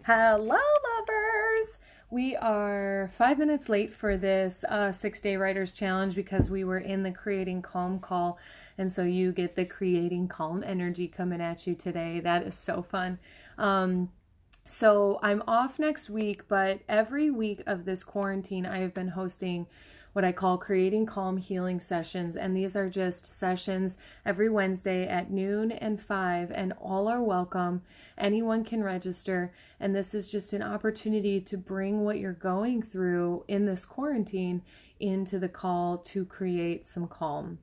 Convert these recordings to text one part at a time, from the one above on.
Hello, lovers! We are 5 minutes late for this 6-day writers challenge because we were in the Creating Calm call. And so you get the Creating Calm energy coming at you today. That is so fun. So I'm off next week, but every week of this quarantine, I have been hosting what I call Creating Calm healing sessions. And these are just sessions every Wednesday at noon and 5, and all are welcome. Anyone can register. And this is just an opportunity to bring what you're going through in this quarantine into the call to create some calm.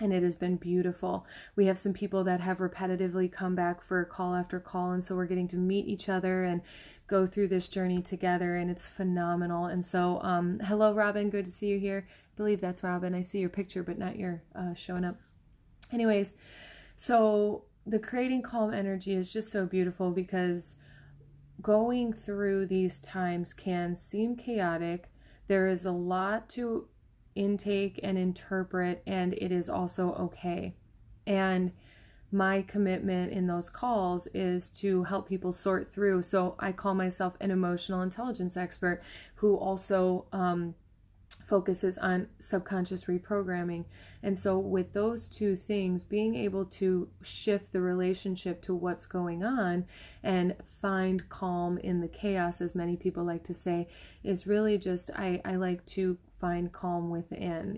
And it has been beautiful. We have some people that have repetitively come back for call after call. And so we're getting to meet each other and go through this journey together. And it's phenomenal. And so, hello, Robin. Good to see you here. I believe that's Robin. I see your picture, but not your showing up. Anyways, so the Creating Calm energy is just so beautiful because going through these times can seem chaotic. There is a lot to intake and interpret, and it is also okay. And my commitment in those calls is to help people sort through. So I call myself an emotional intelligence expert who also focuses on subconscious reprogramming. And so with those two things, being able to shift the relationship to what's going on and find calm in the chaos, as many people like to say, is really just, I like to find calm within,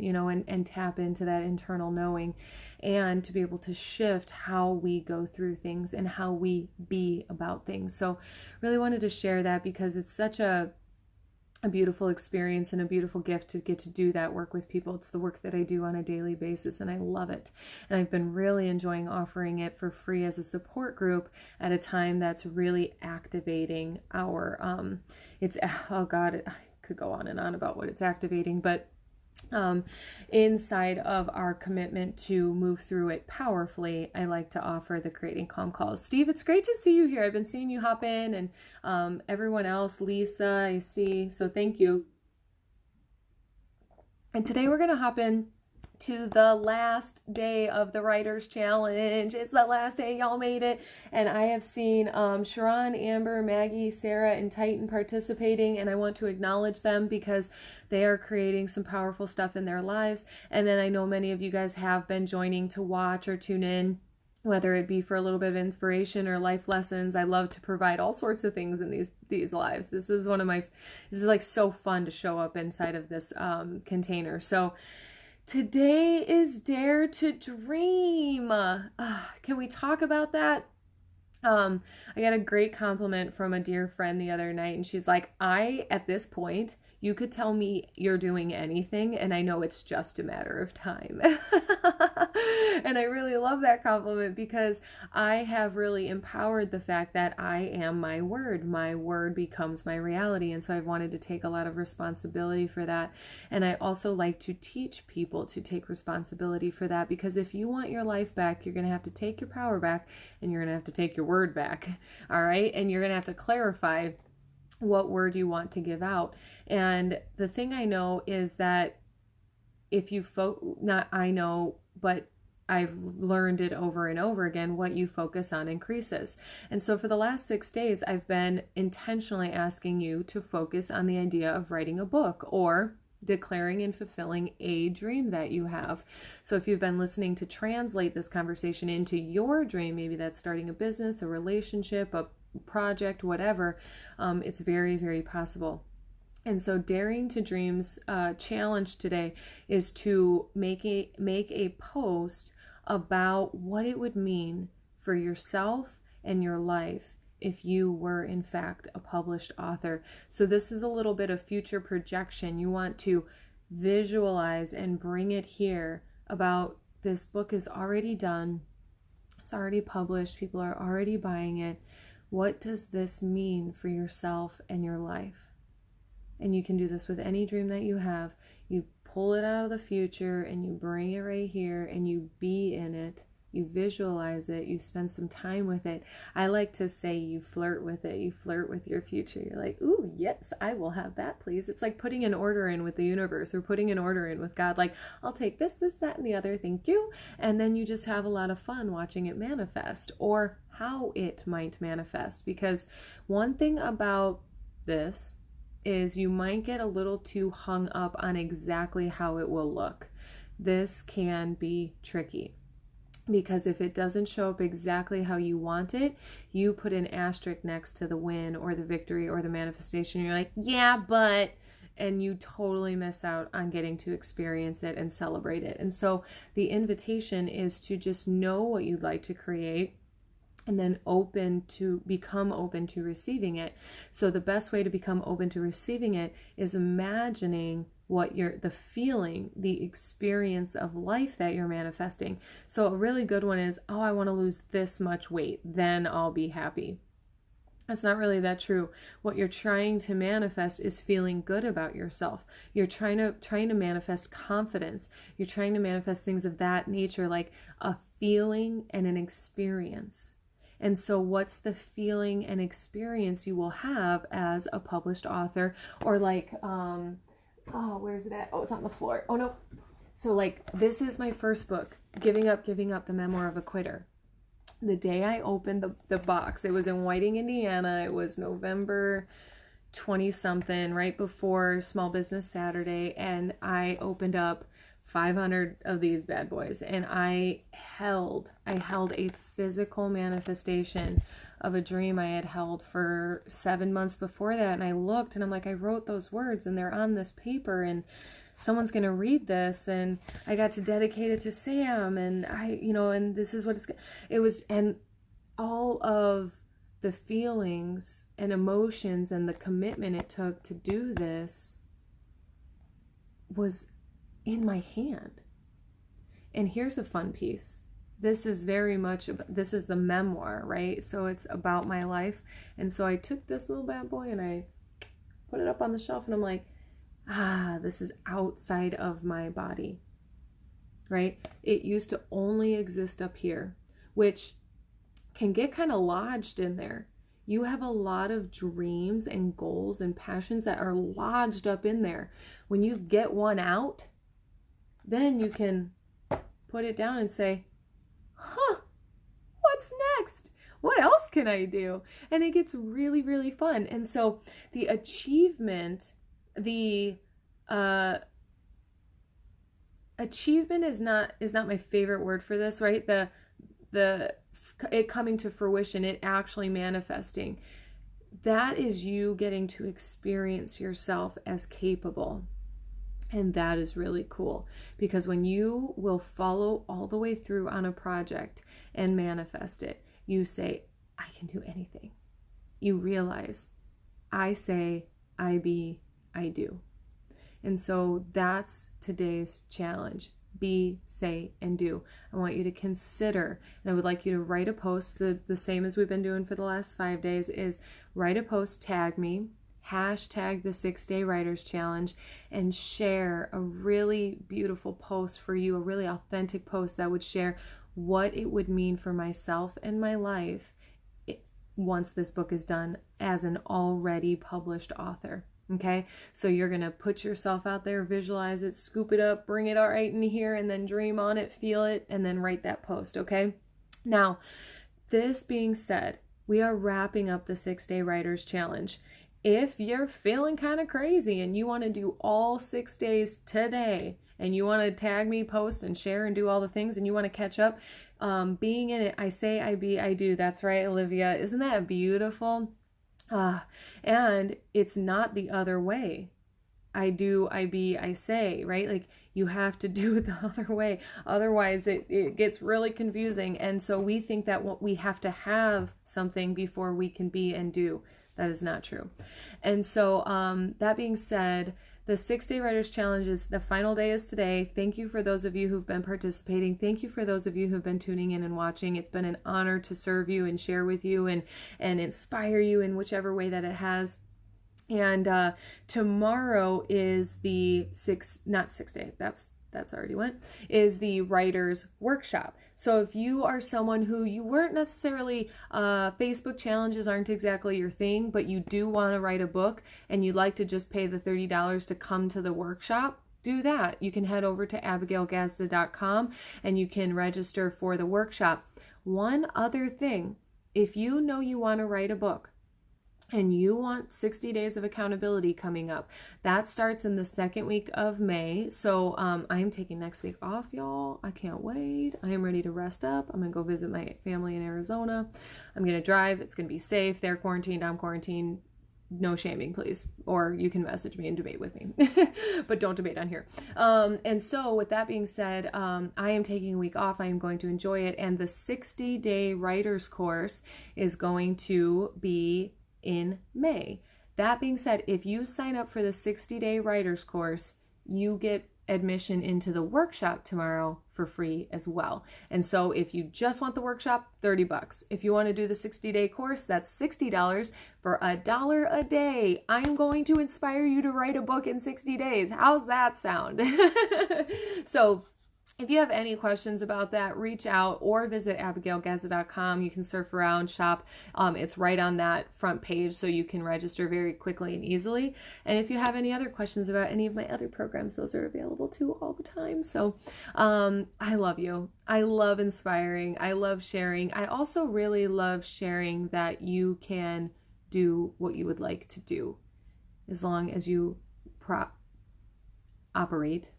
and tap into that internal knowing, and to be able to shift how we go through things and how we be about things. So really wanted to share that because it's such a beautiful experience and a beautiful gift to get to do that work with people. It's the work that I do on a daily basis, and I love it. And I've been really enjoying offering it for free as a support group at a time that's really activating our, oh God, I could go on and on about what it's activating, but inside of our commitment to move through it powerfully, I like to offer the Creating Calm calls. Steve, it's great to see you here. I've been seeing you hop in, and everyone else, Lisa, I see. So thank you. And today we're going to hop in to the last day of the Writers Challenge. It's the last day, y'all made it. And I have seen Sharon, Amber, Maggie, Sarah, and Titan participating, and I want to acknowledge them because they are creating some powerful stuff in their lives. And then I know many of you guys have been joining to watch or tune in, whether it be for a little bit of inspiration or life lessons. I love to provide all sorts of things in these lives. This is like so fun to show up inside of this container. So today is Dare to Dream. Can we talk about that? I got a great compliment from a dear friend the other night, and she's like, at this point, you could tell me you're doing anything, and I know it's just a matter of time. And I really love that compliment because I have really empowered the fact that I am my word. My word becomes my reality, and so I've wanted to take a lot of responsibility for that. And I also like to teach people to take responsibility for that, because if you want your life back, you're going to have to take your power back, and you're going to have to take your word back. All right? And you're going to have to clarify what word you want to give out. And the thing I know is that if you not I know, but I've learned it over and over again, what you focus on increases. And so for the last 6 days, I've been intentionally asking you to focus on the idea of writing a book or declaring and fulfilling a dream that you have. So if you've been listening to translate this conversation into your dream, maybe that's starting a business, a relationship, a project, whatever, it's very, very possible. And so Daring to Dreams challenge today is to make a post about what it would mean for yourself and your life if you were in fact a published author. So this is a little bit of future projection. You want to visualize and bring it here about this book is already done. It's already published. People are already buying it. What does this mean for yourself and your life? And you can do this with any dream that you have. You pull it out of the future and you bring it right here and you be in it you visualize it, you spend some time with it. I like to say you flirt with it, you flirt with your future. You're like, ooh, yes, I will have that, please. It's like putting an order in with the universe or putting an order in with God. Like, I'll take this, this, that, and the other, thank you. And then you just have a lot of fun watching it manifest, or how it might manifest. Because one thing about this is you might get a little too hung up on exactly how it will look. This can be tricky, because if it doesn't show up exactly how you want it, you put an asterisk next to the win or the victory or the manifestation. You're like, yeah, but, and you totally miss out on getting to experience it and celebrate it. And so the invitation is to just know what you'd like to create, and then become open to receiving it. So the best way to become open to receiving it is imagining what the feeling, the experience of life that you're manifesting. So a really good one is, oh, I want to lose this much weight, then I'll be happy. That's not really that true. What you're trying to manifest is feeling good about yourself. You're trying to manifest confidence. You're trying to manifest things of that nature, like a feeling and an experience. And so what's the feeling and experience you will have as a published author? Or like, oh, where's it at? Oh, it's on the floor. Oh, no. So like, this is my first book, Giving Up, the Memoir of a Quitter. The day I opened the box, it was in Whiting, Indiana. It was November 20-something, right before Small Business Saturday. And I opened up 500 of these bad boys, and I held a physical manifestation of a dream I had held for 7 months before that. And I looked, and I'm like, I wrote those words, and they're on this paper, and someone's going to read this, and I got to dedicate it to Sam, and and this is what it was. And all of the feelings and emotions and the commitment it took to do this was in my hand. And here's a fun piece. This is this is the memoir, right? So it's about my life. And so I took this little bad boy and I put it up on the shelf, and I'm like, this is outside of my body, right? It used to only exist up here, which can get kind of lodged in there. You have a lot of dreams and goals and passions that are lodged up in there. When you get one out, then you can put it down and say, what's next? What else can I do? And it gets really, really fun. And so the achievement, achievement is not my favorite word for this, right? It coming to fruition, it actually manifesting. That is you getting to experience yourself as capable. And that is really cool, because when you will follow all the way through on a project and manifest it, you say, I can do anything. You realize, I say, I be, I do. And so that's today's challenge. Be, say, and do. I want you to consider, and I would like you to write a post, the same as we've been doing for the last 5 days, is write a post, tag me, hashtag the 6-Day Writers Challenge, and share a really beautiful post for you, a really authentic post that would share what it would mean for myself and my life once this book is done as an already published author. Okay, so you're going to put yourself out there, visualize it, scoop it up, bring it all right in here, and then dream on it, feel it, and then write that post, okay? Now, this being said, we are wrapping up the 6-Day Writers Challenge. If you're feeling kind of crazy and you want to do all 6 days today, and you want to tag me, post, and share, and do all the things, and you want to catch up, being in it, I say, I be, I do. That's right, Olivia. Isn't that beautiful? And it's not the other way. I do, I be, I say, right? Like, you have to do it the other way. Otherwise, it gets really confusing. And so we think that we have to have something before we can be and do. That is not true. And so that being said, the 6-Day Writers Challenge is the final day is today. Thank you for those of you who've been participating. Thank you for those of you who've been tuning in and watching. It's been an honor to serve you and share with you and inspire you in whichever way that it has. And tomorrow is the not 6 day. That's that's already went, is the writer's workshop. So if you are someone who you weren't necessarily, Facebook challenges aren't exactly your thing, but you do want to write a book and you'd like to just pay the $30 to come to the workshop, do that. You can head over to abigailgazda.com and you can register for the workshop. One other thing, if you know you want to write a book, and you want 60 days of accountability coming up, that starts in the second week of May. So I'm taking next week off, y'all. I can't wait. I am ready to rest up. I'm gonna go visit my family in Arizona. I'm gonna drive. It's gonna be safe. They're quarantined. I'm quarantined. No shaming, please. Or you can message me and debate with me, but don't debate on here. And so with that being said, I am taking a week off. I am going to enjoy it. And the 60-day writer's course is going to be in May. That being said, if you sign up for the 60-day writer's course, you get admission into the workshop tomorrow for free as well. And so if you just want the workshop, $30. If you want to do the 60-day course, that's $60 for $1 a day. I'm going to inspire you to write a book in 60 days. How's that sound? So if you have any questions about that, reach out or visit abigailgazda.com. You can surf around, shop. It's right on that front page, so you can register very quickly and easily. And if you have any other questions about any of my other programs, those are available too all the time. So I love you. I love inspiring. I love sharing. I also really love sharing that you can do what you would like to do as long as you operate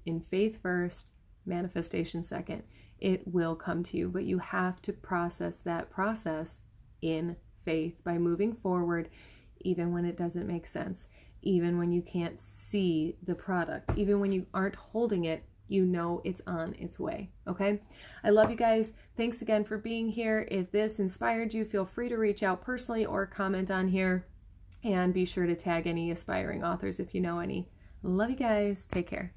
in faith first, manifestation second. It will come to you, but you have to process that process in faith by moving forward, even when it doesn't make sense, even when you can't see the product, even when you aren't holding it, you know it's on its way. Okay? I love you guys. Thanks again for being here. If this inspired you, feel free to reach out personally or comment on here, and be sure to tag any aspiring authors if you know any. Love you guys. Take care.